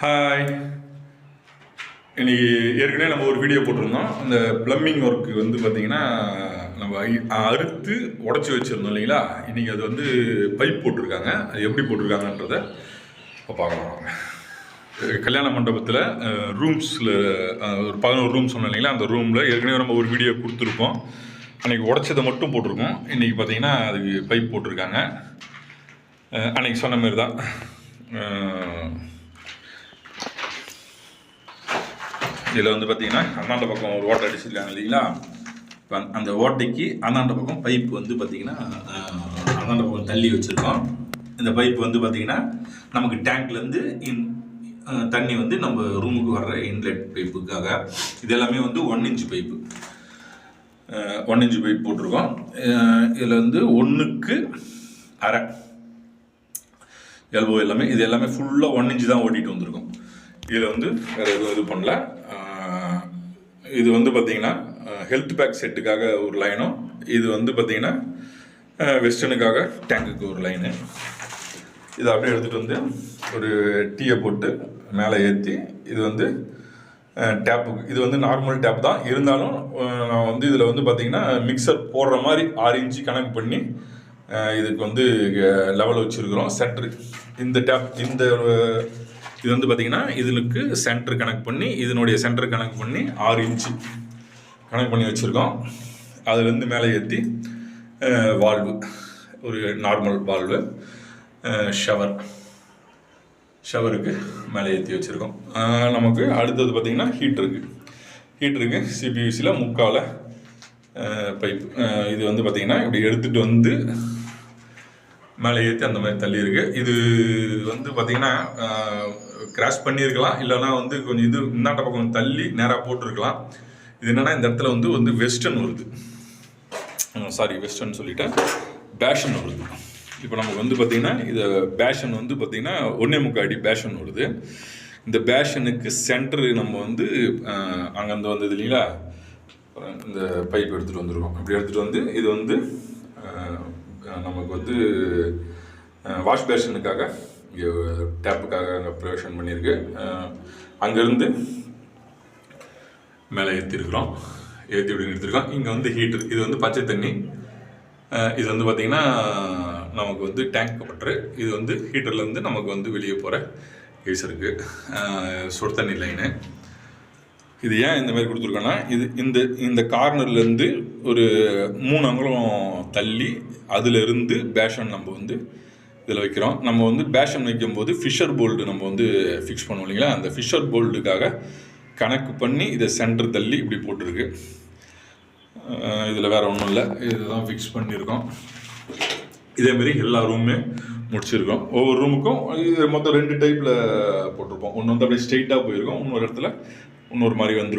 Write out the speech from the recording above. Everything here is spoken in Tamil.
ஹாய். இன்னைக்கு ஏற்கனவே நம்ம ஒரு வீடியோ போட்டிருந்தோம். அந்த ப்ளம்பிங் ஒர்க்கு வந்து பார்த்திங்கன்னா நம்ம அறுத்து உடச்சி வச்சுருந்தோம் இல்லைங்களா. இன்றைக்கி அது வந்து பைப் போட்டிருக்காங்க. அது எப்படி போட்டிருக்காங்கன்றத இப்போ பார்க்கலாம். கல்யாண மண்டபத்தில் ரூம்ஸில் ஒரு 11 ரூம் சொன்னோம் இல்லைங்களா. அந்த ரூமில் ஏற்கனவே நம்ம ஒரு வீடியோ கொடுத்துருக்கோம். அன்றைக்கி உடச்சதை மட்டும் போட்டிருக்கோம். இன்றைக்கி பார்த்திங்கன்னா அதுக்கு பைப் போட்டிருக்காங்க. அன்றைக்கி சொன்ன மாரி தான். இதில் வந்து பார்த்திங்கன்னா அந்தாண்ட பக்கம் ஒரு ஓட்டை அடிச்சிருக்காங்க இல்லைங்களா. இப்போ அந்த ஓட்டைக்கு அந்தாண்ட பக்கம் பைப் வந்து பார்த்திங்கன்னா அந்தாண்ட பக்கம் தள்ளி வச்சுருக்கோம். இந்த பைப் வந்து பார்த்திங்கன்னா நமக்கு டேங்க்லேருந்து தண்ணி வந்து நம்ம ரூமுக்கு வர்ற இன்லெட் பைப்புக்காக. இது எல்லாமே வந்து 1 இன்ச் பைப்பு. 1 இன்ச் பைப் போட்டிருக்கோம். இதில் வந்து 1.5 எல்போ எல்லாமே இது எல்லாமே ஃபுல்லாக 1 இன்ச் தான் ஓட்டிகிட்டு வந்திருக்கோம். இதில் வந்து வேறு எதுவும் இது பண்ணல. இது வந்து பார்த்திங்கன்னா ஹெல்த் பேக் செட்டுக்காக ஒரு லைனும், இது வந்து பார்த்திங்கன்னா வெஸ்டர்னுக்காக டேங்குக்கு ஒரு லைனு. இதை அப்படியே எடுத்துகிட்டு வந்து ஒரு டீயை போட்டு மேலே ஏற்றி, இது வந்து டேப்புக்கு, இது வந்து நார்மல் டேப் தான் இருந்தாலும் நான் வந்து இதில் வந்து பார்த்திங்கன்னா மிக்சர் போடுற மாதிரி 6 இன்ச்சு கணக்கு பண்ணி இதுக்கு வந்து லெவல் வச்சுருக்குறோம். சென்ட்ரு இந்த டேப் இது வந்து பார்த்திங்கன்னா இதுக்கு சென்டர் கனெக்ட் பண்ணி, இதனுடைய சென்டர் கனெக்ட் பண்ணி 6 இன்ச்சு கனெக்ட் பண்ணி வச்சுருக்கோம். அதுலேருந்து மேலே ஏற்றி வால்வு, ஒரு நார்மல் வால்வு, ஷவருக்கு மேலே ஏற்றி வச்சுருக்கோம். நமக்கு அடுத்தது பார்த்திங்கன்னா ஹீட்டருக்கு சிபியூசியில் முக்கால பைப். இது வந்து பார்த்திங்கன்னா இப்படி எடுத்துகிட்டு வந்து மேலே ஏற்றி அந்த மாதிரி தள்ளி இருக்குது. இது வந்து பார்த்திங்கன்னா கிராஷ் பண்ணியிருக்கலாம், இல்லைனா வந்து கொஞ்சம் இது இந்தாண்ட பக்கம் தள்ளி நேராக போட்டிருக்கலாம். இது என்னென்னா இந்த இடத்துல வந்து வெஸ்டர்ன் வருது, வெஸ்டர்ன் சொல்லிட்டேன், பேஷன் வருது. இப்போ நமக்கு வந்து பார்த்திங்கன்னா இது பேஷன் வந்து பார்த்திங்கன்னா 1.25 அடி பேஷன் வருது. இந்த பேஷனுக்கு சென்டரு நம்ம வந்து அங்கேருந்து வந்தது இல்லைங்களா, இந்த பைப் எடுத்துகிட்டு வந்துருக்கோம். இப்படி எடுத்துகிட்டு வந்து இது வந்து நமக்கு வந்து வாஷ் பேஷனுக்காக இங்கே டேப்புக்காக அங்கே ப்ரொவிஷன் பண்ணியிருக்கு. அங்கேருந்து மேலே ஏற்றி இப்படி எடுத்துருக்கோம். இங்கே வந்து ஹீட்ரு, இது வந்து பச்சை தண்ணி. இது வந்து பார்த்திங்கன்னா நமக்கு வந்து டேங்க் வாட்ரு. இது வந்து ஹீட்டர்லேருந்து நமக்கு வந்து வெளியே போகிற கீசருக்கு சுடு தண்ணி லைனு. இது ஏன் இந்த மாதிரி கொடுத்துருக்கோன்னா, இது இந்த கார்னர்லேருந்து ஒரு 3 அங்குலம் தள்ளி அதிலிருந்து பேஷன் நம்ம வந்து இதில் வைக்கிறோம். நம்ம வந்து பேஷன் வைக்கும்போது ஃபிஷர் போல்டு நம்ம வந்து ஃபிக்ஸ் பண்ணுவோம் இல்லைங்களா. அந்த ஃபிஷர் போல்டுக்காக கணக்கு பண்ணி இதை சென்டர் தள்ளி இப்படி போட்டிருக்கு. இதில் வேறு ஒன்றும் இல்லை, இதுதான் ஃபிக்ஸ் பண்ணியிருக்கோம். இதேமாரி எல்லா ரூமுமே முடிச்சிருக்கோம். ஒவ்வொரு ரூமுக்கும் இது மொத்தம் 2 டைப்பில் போட்டிருப்போம். ஒன்று வந்து அப்படியே ஸ்ட்ரெயிட்டாக போயிருக்கோம், இன்னொரு இடத்துல இன்னொரு மாதிரி வந்திருக்கும்.